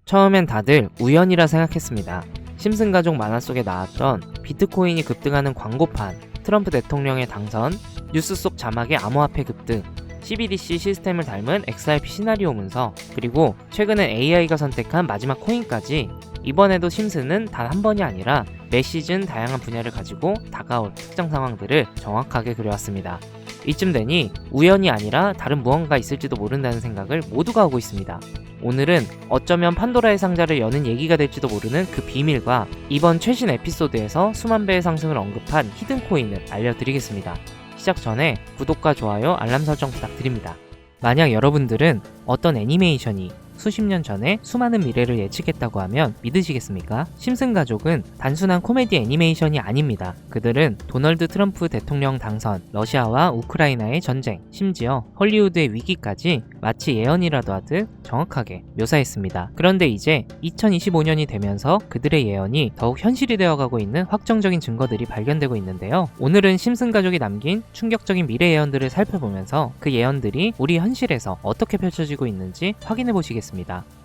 처음엔 다들 우연이라 생각했습니다. 심슨 가족 만화 속에 나왔던 비트코인이 급등하는 광고판, 트럼프 대통령의 당선, 뉴스 속 자막의 암호화폐 급등, CBDC 시스템을 닮은 XRP 시나리오 문서, 그리고 최근엔 AI가 선택한 마지막 코인까지 이번에도 심슨은 단 한 번이 아니라 매 시즌 다양한 분야를 가지고 다가올 특정 상황들을 정확하게 그려왔습니다. 이쯤 되니 우연이 아니라 다른 무언가가 있을지도 모른다는 생각을 모두가 하고 있습니다. 오늘은 어쩌면 판도라의 상자를 여는 얘기가 될지도 모르는 그 비밀과 이번 최신 에피소드에서 수만 배의 상승을 언급한 히든코인을 알려드리겠습니다. 시작 전에 구독과 좋아요, 알람 설정 부탁드립니다. 만약 여러분들은 어떤 애니메이션이 수십 년 전에 수많은 미래를 예측했다고 하면 믿으시겠습니까? 심슨 가족은 단순한 코미디 애니메이션이 아닙니다. 그들은 도널드 트럼프 대통령 당선, 러시아와 우크라이나의 전쟁, 심지어 헐리우드의 위기까지 마치 예언이라도 하듯 정확하게 묘사했습니다. 그런데 이제 2025년이 되면서 그들의 예언이 더욱 현실이 되어가고 있는 확정적인 증거들이 발견되고 있는데요. 오늘은 심슨 가족이 남긴 충격적인 미래 예언들을 살펴보면서 그 예언들이 우리 현실에서 어떻게 펼쳐지고 있는지 확인해 보시겠습니다.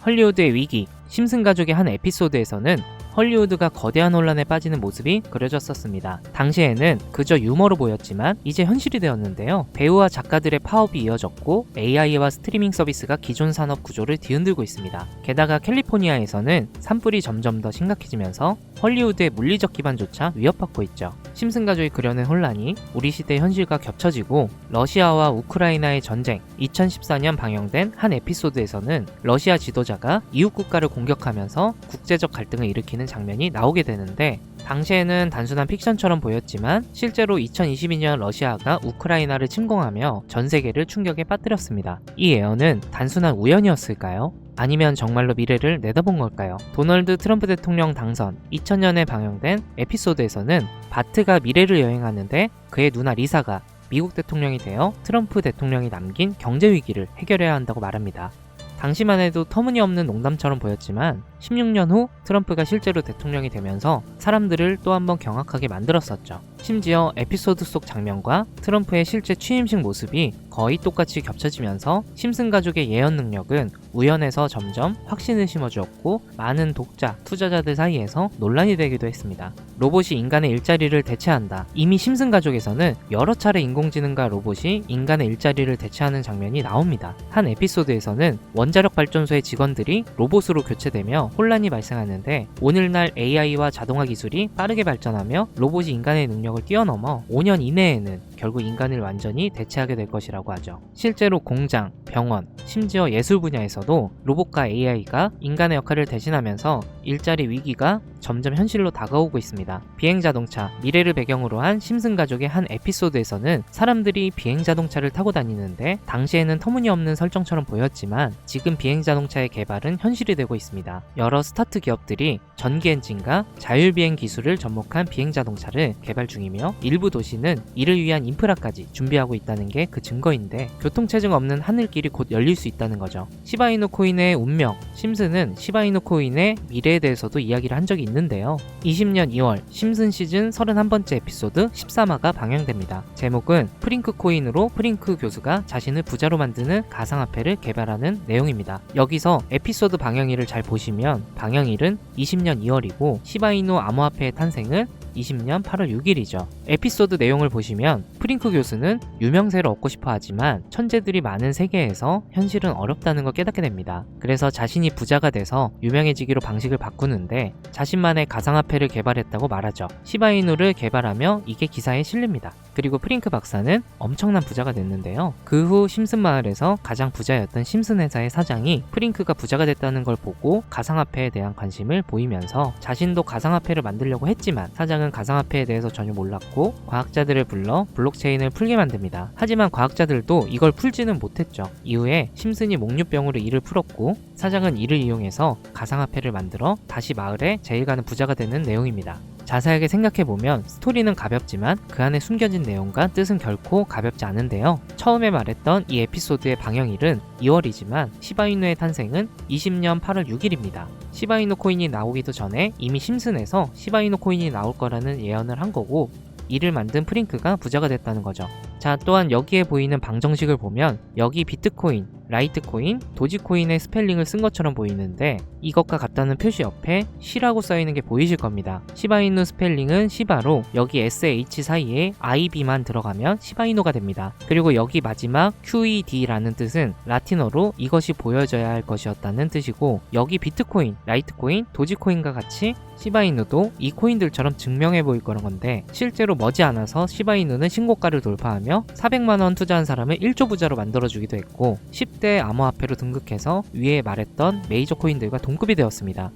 헐리우드의 위기, 심슨 가족의 한 에피소드에서는 헐리우드가 거대한 혼란에 빠지는 모습이 그려졌었습니다. 당시에는 그저 유머로 보였지만 이제 현실이 되었는데요. 배우와 작가들의 파업이 이어졌고 AI와 스트리밍 서비스가 기존 산업 구조를 뒤흔들고 있습니다. 게다가 캘리포니아에서는 산불이 점점 더 심각해지면서 헐리우드의 물리적 기반조차 위협받고 있죠. 심슨 가족이 그려낸 혼란이 우리 시대 현실과 겹쳐지고 러시아와 우크라이나의 전쟁, 2014년 방영된 한 에피소드에서는 러시아 지도자가 이웃 국가를 공격하면서 국제적 갈등을 일으키는 장면이 나오게 되는데 당시에는 단순한 픽션처럼 보였지만 실제로 2022년 러시아가 우크라이나를 침공하며 전 세계를 충격에 빠뜨렸습니다. 이 예언은 단순한 우연이었을까요? 아니면 정말로 미래를 내다본 걸까요? 도널드 트럼프 대통령 당선 2000년에 방영된 에피소드에서는 바트가 미래를 여행하는데 그의 누나 리사가 미국 대통령이 되어 트럼프 대통령이 남긴 경제 위기를 해결해야 한다고 말합니다. 당시만 해도 터무니없는 농담처럼 보였지만 16년 후 트럼프가 실제로 대통령이 되면서 사람들을 또 한 번 경악하게 만들었었죠. 심지어 에피소드 속 장면과 트럼프의 실제 취임식 모습이 거의 똑같이 겹쳐지면서 심슨 가족의 예언 능력은 우연에서 점점 확신을 심어주었고 많은 독자, 투자자들 사이에서 논란이 되기도 했습니다. 로봇이 인간의 일자리를 대체한다. 이미 심슨 가족에서는 여러 차례 인공지능과 로봇이 인간의 일자리를 대체하는 장면이 나옵니다. 한 에피소드에서는 원자력 발전소의 직원들이 로봇으로 교체되며 혼란이 발생하는데 오늘날 AI와 자동화 기술이 빠르게 발전하며 로봇이 인간의 능력을 뛰어넘어 5년 이내에는 결국 인간을 완전히 대체하게 될 것이라고 하죠. 실제로 공장, 병원, 심지어 예술 분야에서도 로봇과 AI가 인간의 역할을 대신하면서 일자리 위기가 점점 현실로 다가오고 있습니다. 비행자동차, 미래를 배경으로 한 심슨 가족의 한 에피소드에서는 사람들이 비행자동차를 타고 다니는데 당시에는 터무니없는 설정처럼 보였지만 지금 비행자동차의 개발은 현실이 되고 있습니다. 여러 스타트 기업들이 전기 엔진과 자율비행 기술을 접목한 비행자동차를 개발 중이며 일부 도시는 이를 위한 인프라까지 준비하고 있다는 게 그 증거인데 교통체증 없는 하늘길이 곧 열릴 수 있다는 거죠. 시바이누 코인의 운명, 심슨은 시바이누 코인의 미래에 대해서도 이야기를 한 적이 있는데요. 20년 2월 심슨 시즌 31번째 에피소드 13화가 방영됩니다. 제목은 프링크 코인으로 프링크 교수가 자신을 부자로 만드는 가상화폐를 개발하는 내용입니다. 여기서 에피소드 방영일을 잘 보시면 방영일은 20년 2월이고 시바이누 암호화폐의 탄생은 20년 8월 6일이죠. 에피소드 내용을 보시면 프링크 교수는 유명세를 얻고 싶어 하지만 천재들이 많은 세계에서 현실은 어렵다는 걸 깨닫게 됩니다. 그래서 자신이 부자가 돼서 유명해지기로 방식을 바꾸는데 자신만의 가상화폐를 개발했다고 말하죠. 시바이누를 개발하며 이게 기사에 실립니다. 그리고 프링크 박사는 엄청난 부자가 됐는데요. 그 후 심슨 마을에서 가장 부자였던 심슨 회사의 사장이 프링크가 부자가 됐다는 걸 보고 가상화폐에 대한 관심을 보이면서 자신도 가상화폐를 만들려고 했지만 사장은 가상화폐에 대해서 전혀 몰랐고 과학자들을 불러 블록체인을 풀게 만듭니다. 하지만 과학자들도 이걸 풀지는 못했죠. 이후에 심슨이 목류병으로 이를 풀었고 사장은 이를 이용해서 가상화폐를 만들어 다시 마을에 제일 가는 부자가 되는 내용입니다. 자세하게 생각해보면 스토리는 가볍지만 그 안에 숨겨진 내용과 뜻은 결코 가볍지 않은데요. 처음에 말했던 이 에피소드의 방영일은 2월이지만 시바이누의 탄생은 20년 8월 6일입니다. 시바이누 코인이 나오기도 전에 이미 심슨에서 시바이누 코인이 나올 거라는 예언을 한 거고 이를 만든 프링크가 부자가 됐다는 거죠. 자, 또한 여기에 보이는 방정식을 보면 여기 비트코인, 라이트코인, 도지코인의 스펠링을 쓴 것처럼 보이는데 이것과 같다는 표시 옆에 C라고 써있는 게 보이실 겁니다. 시바이누 스펠링은 시바로 여기 SH 사이에 IB만 들어가면 시바이누가 됩니다. 그리고 여기 마지막 QED라는 뜻은 라틴어로 이것이 보여져야 할 것이었다는 뜻이고 여기 비트코인, 라이트코인, 도지코인과 같이 시바이누도 이 코인들처럼 증명해 보일 거란 건데 실제로 머지않아서 시바이누는 신고가를 돌파하며 400만원 투자한 사람을 1조 부자로 만들어주기도 했고 10대 암호화폐로 등극해서 위에 말했던 메이저 코인들과 동급이 되었습니다.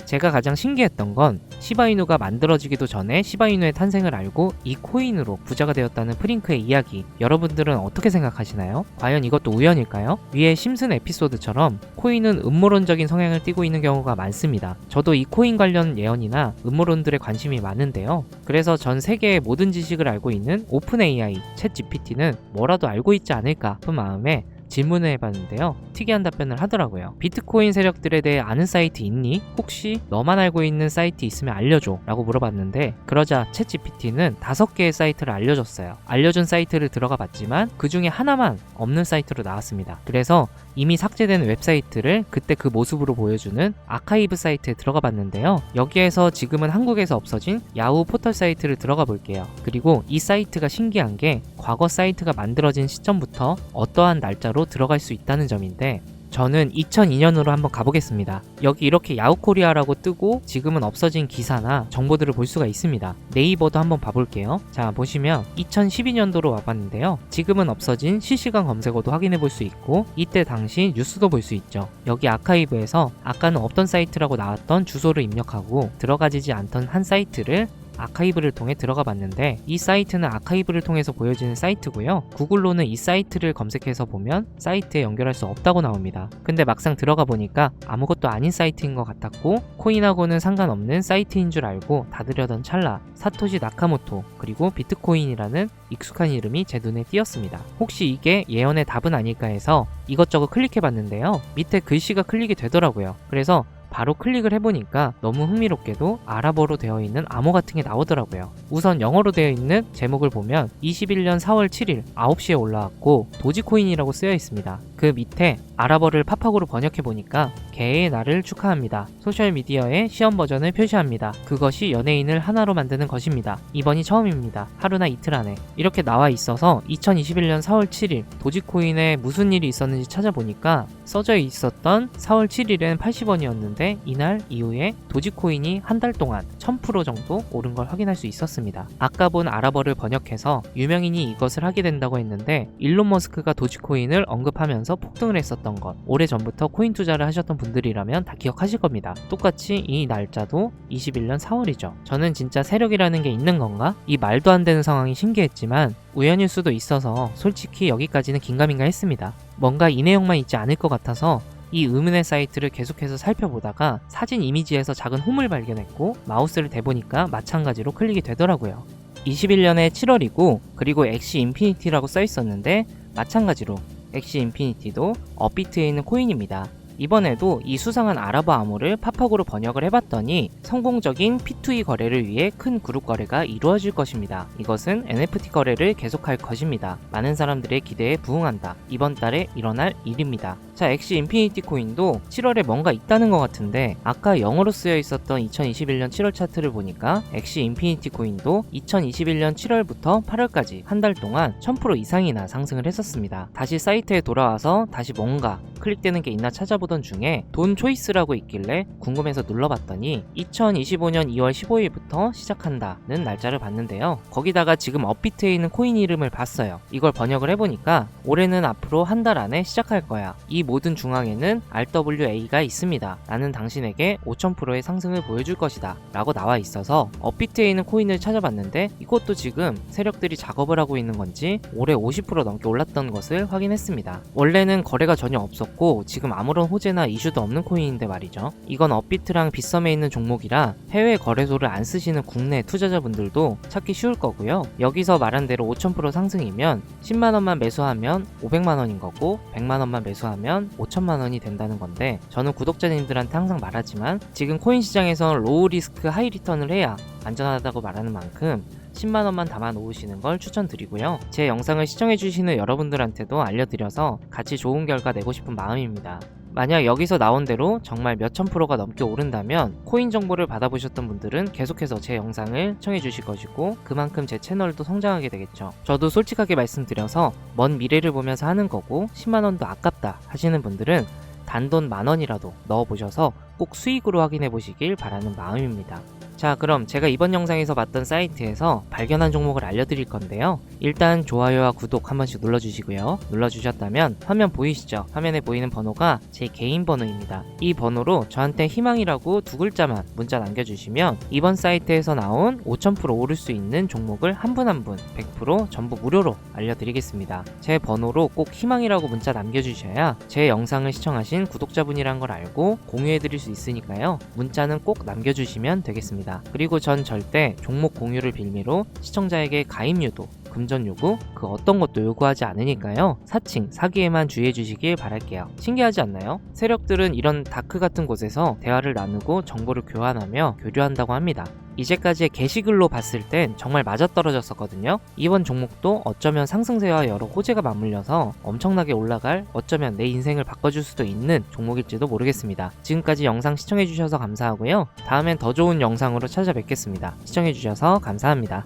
제가 가장 신기했던 건 시바이누가 만들어지기도 전에 시바이누의 탄생을 알고 이 코인으로 부자가 되었다는 프링크의 이야기, 여러분들은 어떻게 생각하시나요? 과연 이것도 우연일까요? 위에 심슨 에피소드처럼 코인은 음모론적인 성향을 띠고 있는 경우가 많습니다. 저도 이 코인 관련 예언이나 음모론들에 관심이 많은데요. 그래서 전 세계의 모든 지식을 알고 있는 오픈 AI, 챗 GPT는 뭐라도 알고 있지 않을까 싶은 마음에 질문을 해봤는데요. 특이한 답변을 하더라고요. 비트코인 세력들에 대해 아는 사이트 있니? 혹시 너만 알고 있는 사이트 있으면 알려줘 라고 물어봤는데 그러자 챗 GPT는 5개의 사이트를 알려줬어요. 알려준 사이트를 들어가 봤지만 그 중에 하나만 없는 사이트로 나왔습니다. 그래서 이미 삭제된 웹사이트를 그때 그 모습으로 보여주는 아카이브 사이트에 들어가 봤는데요. 여기에서 지금은 한국에서 없어진 야후 포털 사이트를 들어가 볼게요. 그리고 이 사이트가 신기한 게 과거 사이트가 만들어진 시점부터 어떠한 날짜로 들어갈 수 있다는 점인데 저는 2002년으로 한번 가보겠습니다. 여기 이렇게 야후코리아라고 뜨고 지금은 없어진 기사나 정보들을 볼 수가 있습니다. 네이버도 한번 봐볼게요. 자, 보시면 2012년도로 와봤는데요. 지금은 없어진 실시간 검색어도 확인해 볼 수 있고 이때 당시 뉴스도 볼 수 있죠. 여기 아카이브에서 아까는 없던 사이트라고 나왔던 주소를 입력하고 들어가지지 않던 한 사이트를 아카이브를 통해 들어가 봤는데 이 사이트는 아카이브를 통해서 보여지는 사이트고요. 구글로는 이 사이트를 검색해서 보면 사이트에 연결할 수 없다고 나옵니다. 근데 막상 들어가 보니까 아무것도 아닌 사이트인 것 같았고 코인하고는 상관없는 사이트인 줄 알고 닫으려던 찰나 사토시 나카모토 그리고 비트코인이라는 익숙한 이름이 제 눈에 띄었습니다. 혹시 이게 예언의 답은 아닐까 해서 이것저것 클릭해 봤는데요. 밑에 글씨가 클릭이 되더라고요. 그래서 바로 클릭을 해보니까 너무 흥미롭게도 아랍어로 되어 있는 암호 같은 게 나오더라고요. 우선 영어로 되어 있는 제목을 보면 21년 4월 7일 9시에 올라왔고 도지코인이라고 쓰여 있습니다. 그 밑에 아랍어를 팝하고로 번역해보니까 개의 날을 축하합니다. 소셜미디어에 시험 버전을 표시합니다. 그것이 연예인을 하나로 만드는 것입니다. 이번이 처음입니다. 하루나 이틀 안에. 이렇게 나와 있어서 2021년 4월 7일 도지코인에 무슨 일이 있었는지 찾아보니까 써져 있었던 4월 7일엔 80원이었는데 이날 이후에 도지코인이 한 달 동안 1000% 정도 오른 걸 확인할 수 있었습니다. 아까 본 아랍어를 번역해서 유명인이 이것을 하게 된다고 했는데 일론 머스크가 도지코인을 언급하면서 폭등을 했었던 것, 오래전부터 코인 투자를 하셨던 분들이라면 다 기억하실 겁니다. 똑같이 이 날짜도 21년 4월이죠. 저는 진짜 세력이라는 게 있는 건가? 이 말도 안 되는 상황이 신기했지만 우연일 수도 있어서 솔직히 여기까지는 긴가민가 했습니다. 뭔가 이 내용만 있지 않을 것 같아서 이 의문의 사이트를 계속해서 살펴보다가 사진 이미지에서 작은 홈을 발견했고 마우스를 대보니까 마찬가지로 클릭이 되더라고요. 21년에 7월이고 그리고 엑시 인피니티라고 써 있었는데 마찬가지로 엑시 인피니티도 업비트에 있는 코인입니다. 이번에도 이 수상한 아랍어 암호를 팝하고로 번역을 해봤더니 성공적인 P2E 거래를 위해 큰 그룹 거래가 이루어질 것입니다. 이것은 NFT 거래를 계속할 것입니다. 많은 사람들의 기대에 부응한다. 이번 달에 일어날 일입니다. 자, 엑시 인피니티 코인도 7월에 뭔가 있다는 것 같은데 아까 영어로 쓰여 있었던 2021년 7월 차트를 보니까 엑시 인피니티 코인도 2021년 7월부터 8월까지 한 달 동안 1000% 이상이나 상승을 했었습니다. 다시 사이트에 돌아와서 다시 뭔가 클릭되는 게 있나 찾아보던 중에 돈 초이스라고 있길래 궁금해서 눌러봤더니 2025년 2월 15일부터 시작한다는 날짜를 봤는데요. 거기다가 지금 업비트에 있는 코인 이름을 봤어요. 이걸 번역을 해보니까 올해는 앞으로 한 달 안에 시작할 거야. 이 모든 중앙에는 RWA가 있습니다. 나는 당신에게 5000%의 상승을 보여줄 것이다 라고 나와 있어서 업비트에 있는 코인을 찾아봤는데 이것도 지금 세력들이 작업을 하고 있는 건지 올해 50% 넘게 올랐던 것을 확인했습니다. 원래는 거래가 전혀 없었고 지금 아무런 호재나 이슈도 없는 코인인데 말이죠. 이건 업비트랑 빗썸에 있는 종목이라 해외 거래소를 안 쓰시는 국내 투자자분들도 찾기 쉬울 거고요. 여기서 말한 대로 5000% 상승이면 10만원만 매수하면 500만원인 거고 100만원만 매수하면 5천만원이 된다는 건데 저는 구독자님들한테 항상 말하지만 지금 코인 시장에선 로우 리스크 하이 리턴을 해야 안전하다고 말하는 만큼 10만원만 담아 놓으시는 걸 추천드리고요. 제 영상을 시청해주시는 여러분들한테도 알려드려서 같이 좋은 결과 내고 싶은 마음입니다. 만약 여기서 나온 대로 정말 몇천 프로가 넘게 오른다면 코인 정보를 받아보셨던 분들은 계속해서 제 영상을 시청해 주실 것이고 그만큼 제 채널도 성장하게 되겠죠. 저도 솔직하게 말씀드려서 먼 미래를 보면서 하는 거고 10만원도 아깝다 하시는 분들은 단돈 10,000원이라도 넣어보셔서 꼭 수익으로 확인해 보시길 바라는 마음입니다. 자, 그럼 제가 이번 영상에서 봤던 사이트에서 발견한 종목을 알려드릴 건데요. 일단 좋아요와 구독 한 번씩 눌러주시고요. 눌러주셨다면 화면 보이시죠? 화면에 보이는 번호가 제 개인 번호입니다. 이 번호로 저한테 희망이라고 2글자만 문자 남겨주시면 이번 사이트에서 나온 5000% 오를 수 있는 종목을 한 분 한 분 100% 전부 무료로 알려드리겠습니다. 제 번호로 꼭 희망이라고 문자 남겨주셔야 제 영상을 시청하신 구독자분이란 걸 알고 공유해드릴 수 있으니까요. 문자는 꼭 남겨주시면 되겠습니다. 그리고 전 절대 종목 공유를 빌미로 시청자에게 가입 유도, 금전 요구, 그 어떤 것도 요구하지 않으니까요. 사칭, 사기에만 주의해 주시길 바랄게요. 신기하지 않나요? 세력들은 이런 다크 같은 곳에서 대화를 나누고 정보를 교환하며 교류한다고 합니다. 이제까지의 게시글로 봤을 땐 정말 맞아떨어졌었거든요. 이번 종목도 어쩌면 상승세와 여러 호재가 맞물려서 엄청나게 올라갈, 어쩌면 내 인생을 바꿔줄 수도 있는 종목일지도 모르겠습니다. 지금까지 영상 시청해주셔서 감사하고요. 다음엔 더 좋은 영상으로 찾아뵙겠습니다. 시청해주셔서 감사합니다.